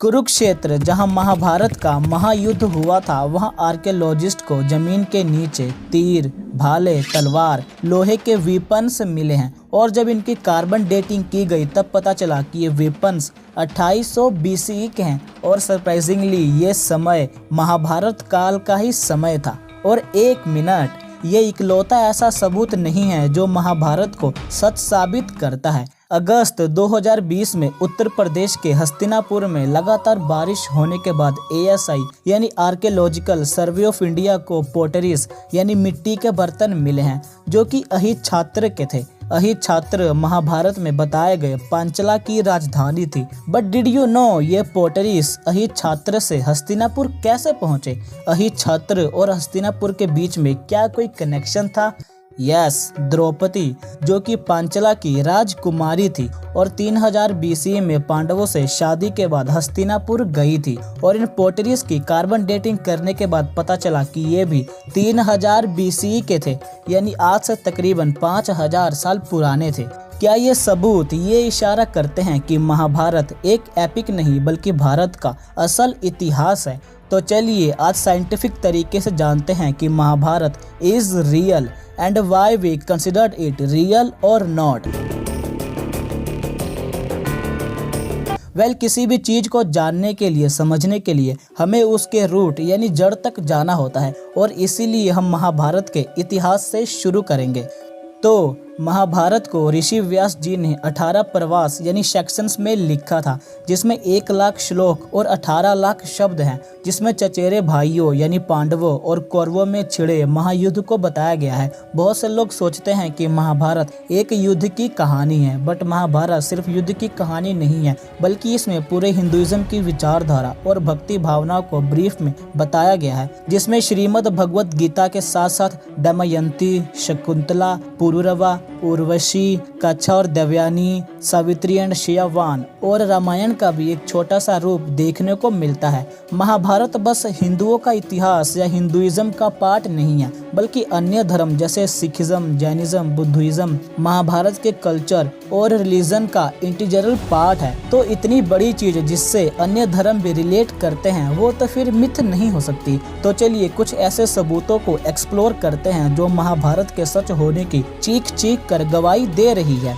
कुरुक्षेत्र, जहां महाभारत का महायुद्ध हुआ था, वहां आर्कियोलॉजिस्ट को जमीन के नीचे तीर, भाले, तलवार, लोहे के वेपन्स मिले हैं। और जब इनकी कार्बन डेटिंग की गई तब पता चला कि ये वेपन्स 2800 BCE के हैं। और सरप्राइजिंगली ये समय महाभारत काल का ही समय था। और 1 मिनट, ये इकलौता ऐसा सबूत नहीं है जो महाभारत को सच साबित करता है। अगस्त 2020 में उत्तर प्रदेश के हस्तिनापुर में लगातार बारिश होने के बाद ASI यानी आर्कियोलॉजिकल सर्वे ऑफ इंडिया को पोटरीज यानी मिट्टी के बर्तन मिले हैं, जो कि अहिच्छात्र के थे। अहिच्छात्र महाभारत में बताए गए पांचला की राजधानी थी। बट डिड यू नो ये पोटरीज अहिच्छात्र से हस्तिनापुर कैसे पहुंचे? अहिच्छात्र और हस्तिनापुर के बीच में क्या कोई कनेक्शन था? यस, द्रौपदी, जो कि पांचला की राजकुमारी थी और 3000 BCE में पांडवों से शादी के बाद हस्तिनापुर गई थी। और इन पोटरीज की कार्बन डेटिंग करने के बाद पता चला कि ये भी 3000 BCE के थे, यानी आज से तकरीबन 5000 साल पुराने थे। क्या ये सबूत ये इशारा करते हैं कि महाभारत एक एपिक नहीं बल्कि भारत का असल इतिहास है? तो चलिए आज साइंटिफिक तरीके से जानते हैं कि Mahabharat is real and why we considered it real और नॉट। किसी भी चीज को जानने के लिए, समझने के लिए हमें उसके रूट यानी जड़ तक जाना होता है। और इसीलिए हम महाभारत के इतिहास से शुरू करेंगे। तो महाभारत को ऋषि व्यास जी ने 18 प्रवास यानी सेक्शंस में लिखा था, जिसमें 1 लाख श्लोक और 18 लाख शब्द हैं, जिसमें चचेरे भाइयों यानी पांडवों और कौरवों में छिड़े महायुद्ध को बताया गया है। बहुत से लोग सोचते हैं कि महाभारत एक युद्ध की कहानी है, बट महाभारत सिर्फ युद्ध की कहानी नहीं है, बल्कि इसमें पूरे हिंदुइज्म की विचारधारा और भक्ति भावनाओं को ब्रीफ में बताया गया है, जिसमें श्रीमद् भगवत गीता के साथ साथ दमयंती, शकुंतला, पुरुरवा, उर्वशी, कच्छा और देवयानी, सावित्री एंड शियावान और रामायण का भी एक छोटा सा रूप देखने को मिलता है। महाभारत बस हिंदुओं का इतिहास या हिंदुइज्म का पार्ट नहीं है, बल्कि अन्य धर्म जैसे सिखिज्म, जैनिज्म, बुद्धिज्म महाभारत के कल्चर और रिलीजन का इंटीग्रल पार्ट है। तो इतनी बड़ी चीज जिससे अन्य धर्म भी रिलेट करते हैं, वो तो फिर मिथ नहीं हो सकती। तो चलिए कुछ ऐसे सबूतों को एक्सप्लोर करते हैं जो महाभारत के सच होने की चीख चीख कर गवाही दे रही है।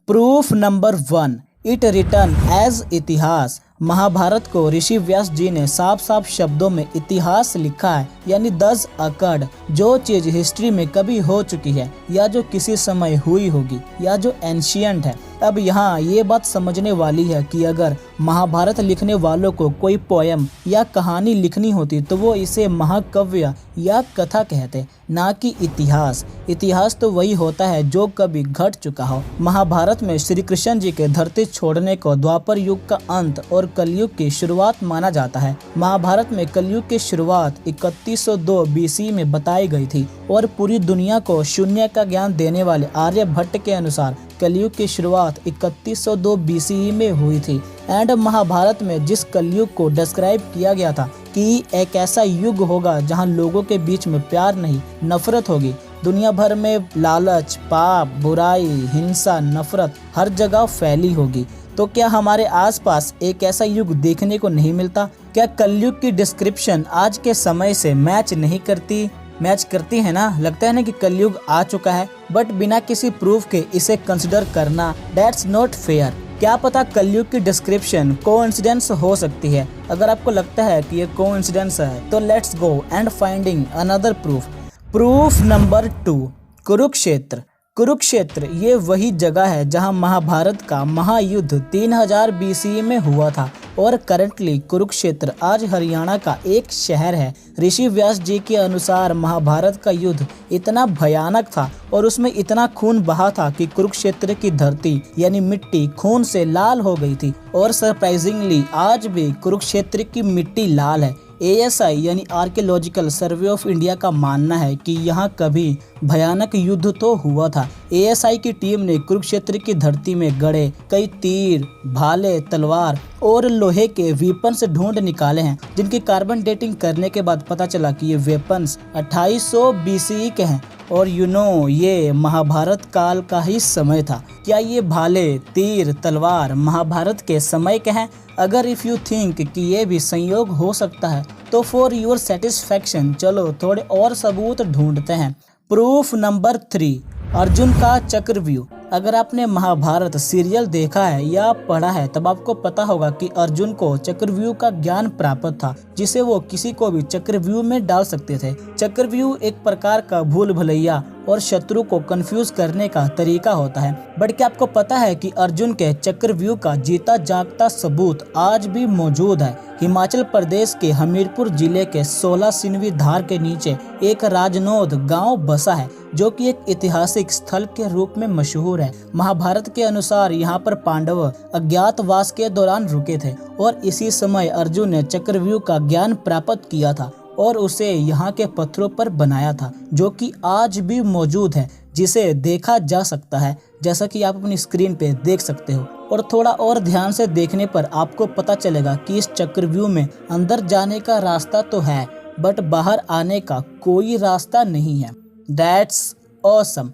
Proof number 1, it return as इतिहास। महाभारत को ऋषि व्यास जी ने साफ साफ शब्दों में इतिहास लिखा है, यानी दस अकड़, जो चीज हिस्ट्री में कभी हो चुकी है या जो किसी समय हुई होगी या जो एंशियंट है। अब यहाँ ये बात समझने वाली है कि अगर महाभारत लिखने वालों को कोई पोयम या कहानी लिखनी होती तो वो इसे महाकाव्य या कथा कहते, ना कि इतिहास। इतिहास तो वही होता है जो कभी घट चुका हो। महाभारत में श्री कृष्ण जी के धरती छोड़ने को द्वापर युग का अंत और कलयुग की शुरुआत माना जाता है। महाभारत में कलयुग की शुरुआत 3102 BC में बताई गई थी और पूरी दुनिया को शून्य का ज्ञान देने वाले आर्यभट्ट के अनुसार कलयुग की शुरुआत 3102 BCE में हुई थी। एंड महाभारत में जिस कलयुग को डिस्क्राइब किया गया था कि एक ऐसा युग होगा जहां लोगों के बीच में प्यार नहीं नफरत होगी, दुनिया भर में लालच, पाप, बुराई, हिंसा, नफरत हर जगह फैली होगी। तो क्या हमारे आसपास एक ऐसा युग देखने को नहीं मिलता? क्या कलयुग की डिस्क्रिप्शन आज के समय से मैच नहीं करती? मैच करती है ना। लगता है ना कि कलयुग आ चुका है, बट बिना किसी प्रूफ के इसे कंसिडर करना दैट्स नॉट फेयर। क्या पता कलयुग की डिस्क्रिप्शन कोइंसिडेंस हो सकती है। अगर आपको लगता है कि ये कोइंसिडेंस है तो let's go and finding another proof. Proof number 2, Kurukshetra. Kurukshetra ये वही जगह है जहां महाभारत का महायुद्ध 3000 BCE में हुआ था और करंटली कुरुक्षेत्र आज हरियाणा का एक शहर है। ऋषि व्यास जी के अनुसार महाभारत का युद्ध इतना भयानक था और उसमें इतना खून बहा था कि कुरुक्षेत्र की धरती यानी मिट्टी खून से लाल हो गई थी। और सरप्राइजिंगली आज भी कुरुक्षेत्र की मिट्टी लाल है। ASI यानी आर्कियोलॉजिकल सर्वे ऑफ इंडिया का मानना है कि यहाँ कभी भयानक युद्ध तो हुआ था। ASI की टीम ने कुरुक्षेत्र की धरती में गड़े कई तीर, भाले, तलवार और लोहे के वेपन्स ढूंढ निकाले हैं, जिनकी कार्बन डेटिंग करने के बाद पता चला कि ये वेपन्स 2800 BCE के हैं। और ये महाभारत काल का ही समय था। क्या ये भाले, तीर, तलवार महाभारत के समय के हैं? अगर इफ़ यू थिंक कि ये भी संयोग हो सकता है तो फॉर योर सेटिस्फैक्शन चलो थोड़े और सबूत ढूंढते हैं। प्रूफ नंबर 3, अर्जुन का चक्रव्यूह। अगर आपने महाभारत सीरियल देखा है या पढ़ा है तब आपको पता होगा कि अर्जुन को चक्रव्यूह का ज्ञान प्राप्त था, जिसे वो किसी को भी चक्रव्यूह में डाल सकते थे। चक्रव्यूह एक प्रकार का भूल भुलैया और शत्रु को कंफ्यूज करने का तरीका होता है। बट क्या आपको पता है कि अर्जुन के चक्रव्यूह का जीता जागता सबूत आज भी मौजूद है? हिमाचल प्रदेश के हमीरपुर जिले के 16 सिनवी धार के नीचे एक राजनोद गांव बसा है, जो कि एक ऐतिहासिक स्थल के रूप में मशहूर है। महाभारत के अनुसार यहाँ पर पांडव अज्ञातवास के दौरान रुके थे और इसी समय अर्जुन ने चक्रव्यूह का ज्ञान प्राप्त किया था और उसे यहाँ के पत्थरों पर बनाया था, जो कि आज भी मौजूद है, जिसे देखा जा सकता है, जैसा कि आप अपनी स्क्रीन पे देख सकते हो। और थोड़ा और ध्यान से देखने पर आपको पता चलेगा कि इस चक्रव्यूह में अंदर जाने का रास्ता तो है, बट बाहर आने का कोई रास्ता नहीं है। That's awesome.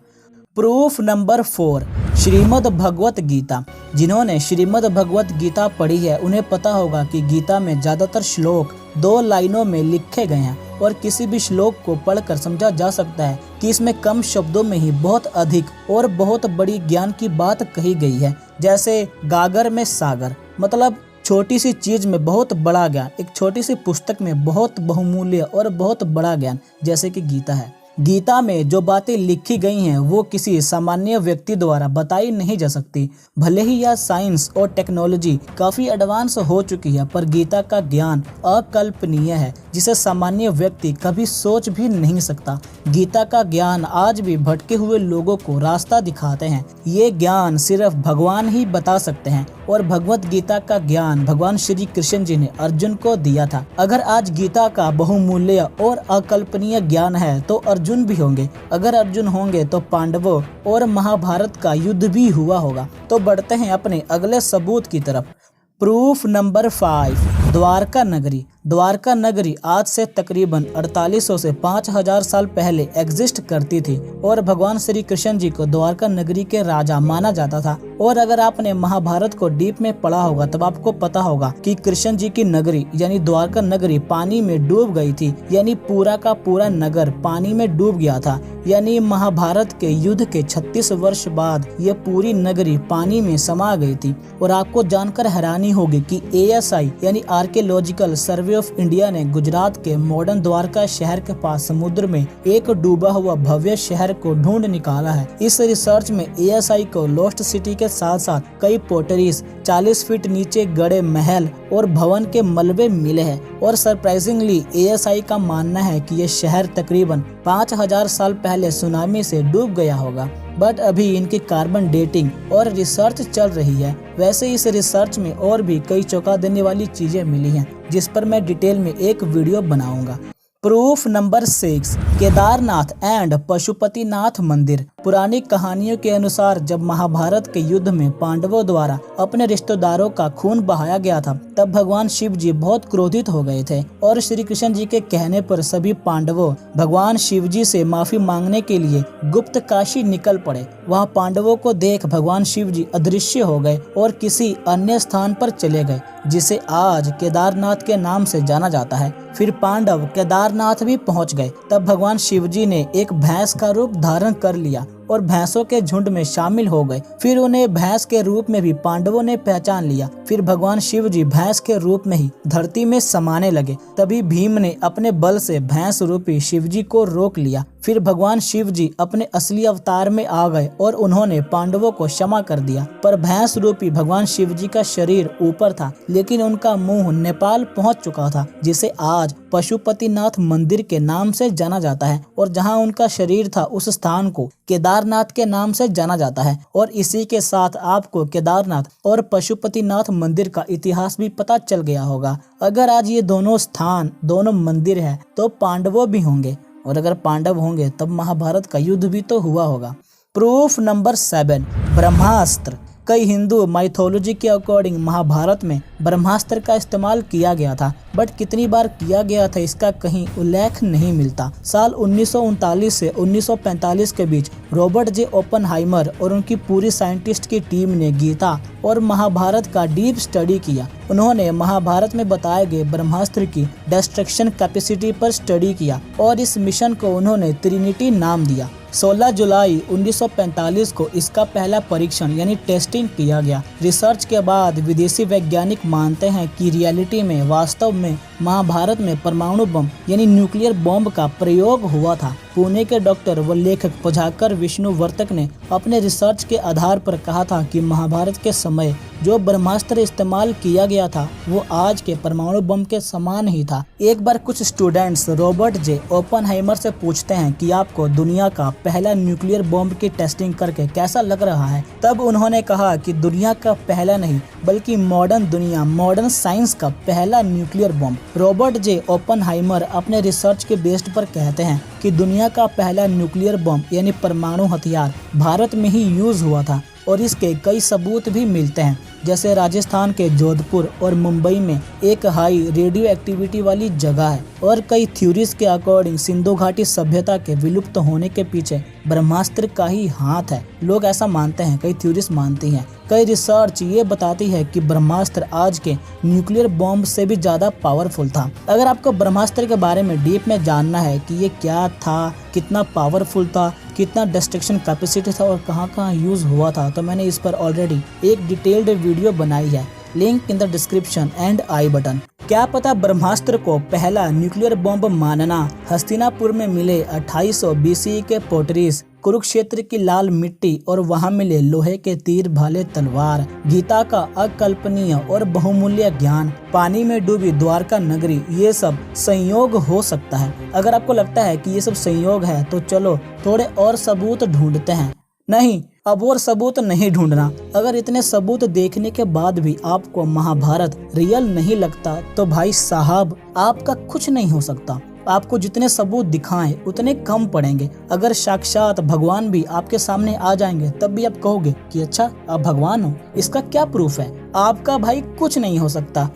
Proof number 4, Shrimad Bhagavad Gita. जिन्होंने श्रीमद् भगवत गीता पढ़ी है उन्हें पता होगा कि गीता में ज्यादातर श्लोक 2 लाइनों में लिखे गए हैं और किसी भी श्लोक को पढ़कर समझा जा सकता है कि इसमें कम शब्दों में ही बहुत अधिक और बहुत बड़ी ज्ञान की बात कही गई है। जैसे गागर में सागर, मतलब छोटी सी चीज में बहुत बड़ा ज्ञान, एक छोटी सी पुस्तक में बहुत बहुमूल्य और बहुत बड़ा ज्ञान, जैसे कि गीता है। गीता में जो बातें लिखी गई हैं वो किसी सामान्य व्यक्ति द्वारा बताई नहीं जा सकती। भले ही यह साइंस और टेक्नोलॉजी काफी एडवांस हो चुकी है, पर गीता का ज्ञान अकल्पनीय है, जिसे सामान्य व्यक्ति कभी सोच भी नहीं सकता। गीता का ज्ञान आज भी भटके हुए लोगों को रास्ता दिखाते हैं। ये ज्ञान सिर्फ भगवान ही बता सकते हैं और भगवत गीता का ज्ञान भगवान श्री कृष्ण जी ने अर्जुन को दिया था। अगर आज गीता का बहुमूल्य और अकल्पनीय ज्ञान है तो अर्जुन भी होंगे। अगर अर्जुन होंगे तो पांडवों और महाभारत का युद्ध भी हुआ होगा। तो बढ़ते हैं अपने अगले सबूत की तरफ। प्रूफ नंबर 5, द्वारका नगरी। द्वारका नगरी आज से तकरीबन 4800 से 5000 साल पहले एग्जिस्ट करती थी और भगवान श्री कृष्ण जी को द्वारका नगरी के राजा माना जाता था। और अगर आपने महाभारत को डीप में पढ़ा होगा तब आपको पता होगा कि कृष्ण जी की नगरी यानी द्वारका नगरी पानी में डूब गई थी, यानी पूरा का पूरा नगर पानी में डूब गया था। यानी महाभारत के युद्ध के 36 वर्ष बाद यह पूरी नगरी पानी में समा गई थी। और आपको जानकर हैरानी होगी कि ASI यानी आर्कियोलॉजिकल सर्वे ऑफ इंडिया ने गुजरात के मॉडर्न द्वारका शहर के पास समुद्र में एक डूबा हुआ भव्य शहर को ढूंढ निकाला है। इस रिसर्च में ASI को लॉस्ट सिटी के साथ साथ कई पोटरीज, 40 फीट नीचे गड़े महल और भवन के मलबे मिले हैं। और सरप्राइजिंगली ASI का मानना है कि यह शहर तकरीबन 5000 साल पहले सुनामी से डूब गया होगा। बट अभी इनकी कार्बन डेटिंग और रिसर्च चल रही है। वैसे इस रिसर्च में और भी कई चौंका देने वाली चीजें मिली हैं, जिस पर मैं डिटेल में एक वीडियो बनाऊंगा। Proof number 6, Kedarnath and Pashupatinath मंदिर। पुरानी कहानियों के अनुसार जब महाभारत के युद्ध में पांडवों द्वारा अपने रिश्तेदारों का खून बहाया गया था, तब भगवान शिव जी बहुत क्रोधित हो गए थे और श्री कृष्ण जी के कहने पर सभी पांडवों भगवान शिव जी से माफी मांगने के लिए गुप्त काशी निकल पड़े। वहाँ पांडवों को देख भगवान शिव जी अदृश्य हो गए और किसी अन्य स्थान पर चले गए, जिसे आज केदारनाथ के नाम से जाना जाता है। फिर पांडव केदारनाथ भी पहुंच गए। तब भगवान शिव जी ने एक भैंस का रूप धारण कर लिया और भैंसों के झुंड में शामिल हो गए। फिर उन्हें भैंस के रूप में भी पांडवों ने पहचान लिया। फिर भगवान शिव जी भैंस के रूप में ही धरती में समाने लगे। तभी भीम ने अपने बल से भैंस रूपी शिव जी को रोक लिया। फिर भगवान शिव जी अपने असली अवतार में आ गए और उन्होंने पांडवों को क्षमा कर दिया। पर भैंस रूपी भगवान शिव जी का शरीर ऊपर था, लेकिन उनका मुंह नेपाल पहुंच चुका था, जिसे आज पशुपतिनाथ मंदिर के नाम से जाना जाता है। और जहां उनका शरीर था उस स्थान को केदारनाथ के नाम से जाना जाता है। और इसी के साथ आपको केदारनाथ और पशुपतिनाथ मंदिर का इतिहास भी पता चल गया होगा। अगर आज ये दोनों स्थान, दोनों मंदिर है, तो पांडवों भी होंगे, और अगर पांडव होंगे तब महाभारत का युद्ध भी तो हुआ होगा। प्रूफ नंबर 7, ब्रह्मास्त्र। कई हिंदू माइथोलॉजी के अकॉर्डिंग महाभारत में ब्रह्मास्त्र का इस्तेमाल किया गया था, बट कितनी बार किया गया था इसका कहीं उल्लेख नहीं मिलता। साल 1939 से 1945 के बीच रॉबर्ट जे ओपनहाइमर और उनकी पूरी साइंटिस्ट की टीम ने गीता और महाभारत का डीप स्टडी किया। उन्होंने महाभारत में बताए गए ब्रह्मास्त्र की डिस्ट्रक्शन कैपेसिटी पर स्टडी किया और इस मिशन को उन्होंने ट्रिनिटी नाम दिया। 16 जुलाई 1945 को इसका पहला परीक्षण यानी टेस्टिंग किया गया। रिसर्च के बाद विदेशी वैज्ञानिक मानते हैं कि रियलिटी में वास्तव में महाभारत में परमाणु बम यानी न्यूक्लियर बॉम्ब का प्रयोग हुआ था। पुणे के डॉक्टर व लेखक प्रभाकर विष्णुवर्तक ने अपने रिसर्च के आधार पर कहा था कि महाभारत के समय जो ब्रह्मास्त्र इस्तेमाल किया गया था वो आज के परमाणु बम के समान ही था। एक बार कुछ स्टूडेंट्स रॉबर्ट जे ओपनहाइमर से पूछते हैं कि आपको दुनिया का पहला न्यूक्लियर बॉम्ब की टेस्टिंग करके कैसा लग रहा है, तब उन्होंने कहा कि दुनिया का पहला नहीं बल्कि मॉडर्न साइंस का पहला न्यूक्लियर बॉम्ब। रॉबर्ट जे ओपनहाइमर अपने रिसर्च के बेस पर कहते हैं कि दुनिया का पहला न्यूक्लियर बॉम्ब यानी परमाणु हथियार भारत में ही यूज हुआ था और इसके कई सबूत भी मिलते हैं, जैसे राजस्थान के जोधपुर और मुंबई में एक हाई रेडियो एक्टिविटी वाली जगह है और कई थ्योरीज के अकॉर्डिंग सिंधु घाटी सभ्यता के विलुप्त होने के पीछे ब्रह्मास्त्र का ही हाथ है। लोग ऐसा मानते हैं, कई थ्योरीज मानती हैं। कई रिसर्च ये बताती है कि ब्रह्मास्त्र आज के न्यूक्लियर बॉम्ब से भी ज्यादा पावरफुल था। अगर आपको ब्रह्मास्त्र के बारे में डीप में जानना है कि ये क्या था, कितना पावरफुल था, कितना डिस्ट्रक्शन कैपेसिटी था और कहाँ कहाँ यूज हुआ था, तो मैंने इस पर ऑलरेडी एक डिटेल्ड वीडियो बनाई है, link in the description and I button. क्या पता ब्रह्मास्त्र को पहला न्यूक्लियर बॉम्ब मानना हस्तिनापुर में मिले 2800 BCE के पोटरीज, कुरुक्षेत्र की लाल मिट्टी और वहां मिले लोहे के तीर भाले तलवार, गीता का अकल्पनीय और बहुमूल्य ज्ञान, पानी में डूबी द्वारका नगरी, ये सब संयोग हो सकता है। अगर आपको लगता है कि ये सब संयोग है तो चलो थोड़े और सबूत ढूंढते हैं। नहीं, अब और सबूत नहीं ढूंढना। अगर इतने सबूत देखने के बाद भी आपको महाभारत रियल नहीं लगता तो भाई साहब आपका कुछ नहीं हो सकता। आपको जितने सबूत दिखाएं उतने कम पड़ेंगे। अगर साक्षात भगवान भी आपके सामने आ जाएंगे तब भी आप कहोगे कि अच्छा आप भगवान हो, इसका क्या प्रूफ है? आपका भाई कुछ नहीं हो सकता।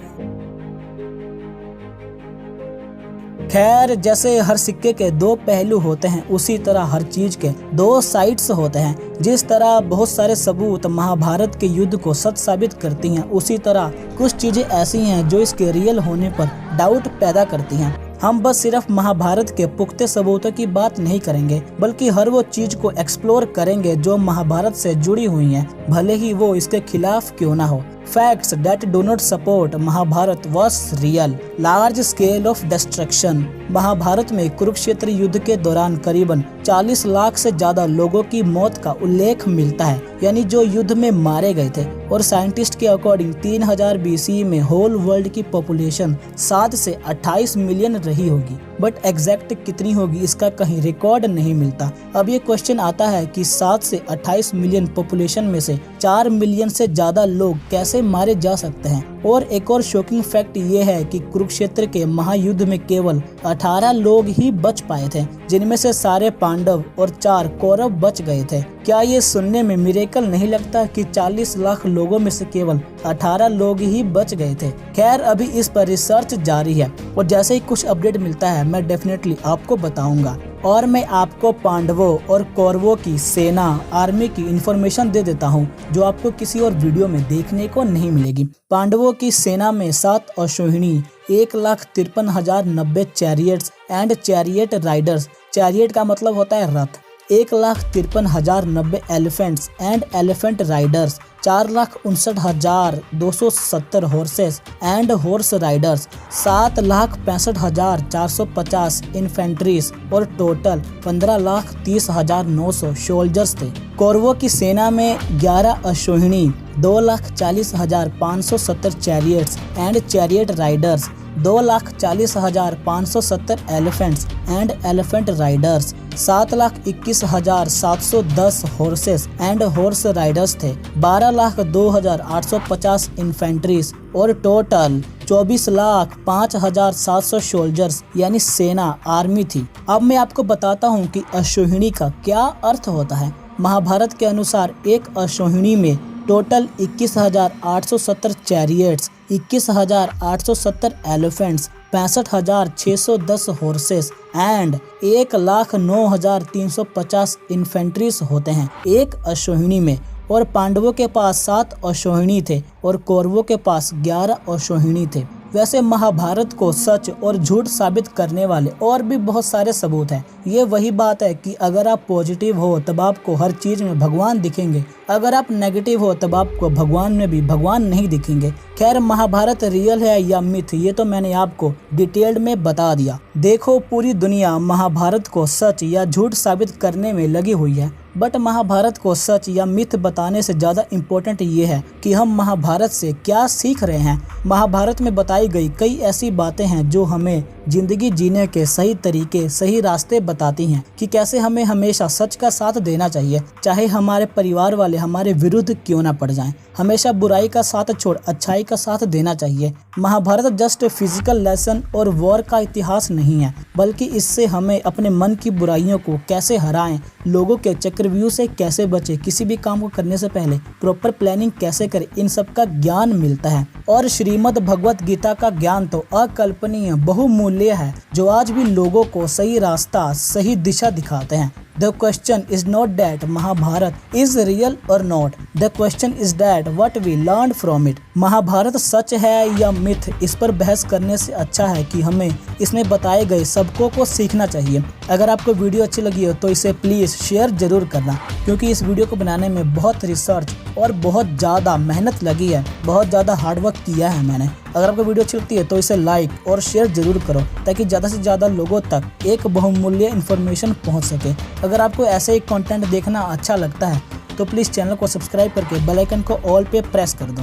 खैर, जैसे हर सिक्के के दो पहलू होते हैं उसी तरह हर चीज के दो साइड्स होते हैं। जिस तरह बहुत सारे सबूत महाभारत के युद्ध को सच साबित करती हैं, उसी तरह कुछ चीजें ऐसी हैं जो इसके रियल होने पर डाउट पैदा करती हैं। हम बस सिर्फ महाभारत के पुख्ते सबूतों की बात नहीं करेंगे बल्कि हर वो चीज को एक्सप्लोर करेंगे जो महाभारत से जुड़ी हुई है, भले ही वो इसके खिलाफ क्यों ना हो। Facts that do not support Mahabharat was real. Large scale of destruction. Mahabharat में कुरुक्षेत्र युद्ध के दौरान करीबन 40 लाख से ज्यादा लोगों की मौत का उल्लेख मिलता है, यानी जो युद्ध में मारे गए थे। और साइंटिस्ट के अकॉर्डिंग 3000 BCE में होल वर्ल्ड की पॉपुलेशन 7 से 28 मिलियन रही होगी, बट एग्जैक्ट कितनी होगी इसका कहीं रिकॉर्ड नहीं मिलता। अब ये क्वेश्चन आता है कि 7 से 28 मिलियन पॉपुलेशन में से 4 मिलियन से ज्यादा लोग कैसे मारे जा सकते हैं। और एक और शॉकिंग फैक्ट ये है कि कुरुक्षेत्र के महायुद्ध में केवल 18 लोग ही बच पाए थे, जिनमें से सारे पांडव और 4 कौरव बच गए थे। क्या ये सुनने में मिरेकल नहीं लगता कि 40 लाख लोगों में से केवल 18 लोग ही बच गए थे? खैर, अभी इस पर रिसर्च जारी है और जैसे ही कुछ अपडेट मिलता है मैं डेफिनेटली आपको बताऊंगा। और मैं आपको पांडवों और कौरवों की सेना आर्मी की इंफॉर्मेशन दे देता हूं, जो आपको किसी और वीडियो में देखने को नहीं मिलेगी। पांडवों की सेना में 7 Ashwini, 1,53,090 chariots and chariot Riders, chariot का मतलब होता है रथ, 1,53,090 elephants and elephant Riders, 4,59,270 horses and horse Riders, 7,65,450 इन्फेंट्रीज और टोटल 15,30,900 सोल्जर्स थे। कौरवों की सेना में 11 Ashwini, 2,40,570 chariots and chariot Riders, 2,40,570 elephants and elephant Riders, 7,21,710 horses and horse Riders थे, 12,02,850 इन्फेंट्रीज और टोटल 24,05,700 सोल्जर्स यानी सेना आर्मी थी। अब मैं आपको बताता हूँ कि अश्विनी का क्या अर्थ होता है। महाभारत के अनुसार एक अश्विनी में total 21,870 chariots, 21,870 elephants, 65,610 horses and 1,09,350 इन्फेंट्रीज होते हैं एक अश्वहिणी में। और पांडवों के पास 7 अश्वहिणी थे और कौरवों के पास 11 अश्वहिणी थे। वैसे महाभारत को सच और झूठ साबित करने वाले और भी बहुत सारे सबूत हैं। ये वही बात है कि अगर आप पॉजिटिव हो तब आपको हर चीज में भगवान दिखेंगे, अगर आप नेगेटिव हो तब आपको भगवान में भी भगवान नहीं दिखेंगे। खैर, महाभारत रियल है या मिथ, ये तो मैंने आपको डिटेल्ड में बता दिया। देखो, पूरी दुनिया महाभारत को सच या झूठ साबित करने में लगी हुई है, बट महाभारत को सच या मिथ बताने से ज़्यादा इम्पोर्टेंट ये है कि हम महाभारत से क्या सीख रहे हैं। महाभारत में बताई गई कई ऐसी बातें हैं जो हमें जिंदगी जीने के सही तरीके, सही रास्ते बताती हैं कि कैसे हमें हमेशा सच का साथ देना चाहिए, चाहे हमारे परिवार वाले हमारे विरुद्ध क्यों ना पड़ जाएं। हमेशा बुराई का साथ छोड़ अच्छाई का साथ देना चाहिए। महाभारत जस्ट फिजिकल लेसन और वॉर का इतिहास नहीं है, बल्कि इससे हमें अपने मन की बुराइयों को कैसे हराएं, लोगों के चक्रव्यूह से कैसे बचे, किसी भी काम को करने से पहले प्रॉपर प्लानिंग कैसे करें, इन सब का ज्ञान मिलता है। और श्रीमद् भगवत गीता का ज्ञान तो अकल्पनीय, बहुमूल्य है, जो आज भी लोगों को सही रास्ता, सही दिशा दिखाते हैं। The question is not that Mahabharat is real or not. The question is that what we learned from it. Mahabharat सच है या मिथ, इस पर बहस करने से अच्छा है कि हमें इसमें बताए गए सबकों को सीखना चाहिए। अगर आपको वीडियो अच्छी लगी हो तो इसे प्लीज़ शेयर जरूर करना, क्योंकि इस वीडियो को बनाने में बहुत रिसर्च और बहुत ज़्यादा मेहनत लगी है, बहुत ज़्यादा हार्डवर्क किया है मैंने। अगर आपको वीडियो अच्छी लगती है तो इसे लाइक और शेयर जरूर करो, ताकि ज़्यादा से ज़्यादा लोगों तक एक बहुमूल्य इन्फॉर्मेशन पहुंच सके। अगर आपको ऐसे ही कंटेंट देखना अच्छा लगता है तो प्लीज़ चैनल को सब्सक्राइब करके बेल आइकन को ऑल पे प्रेस कर दो।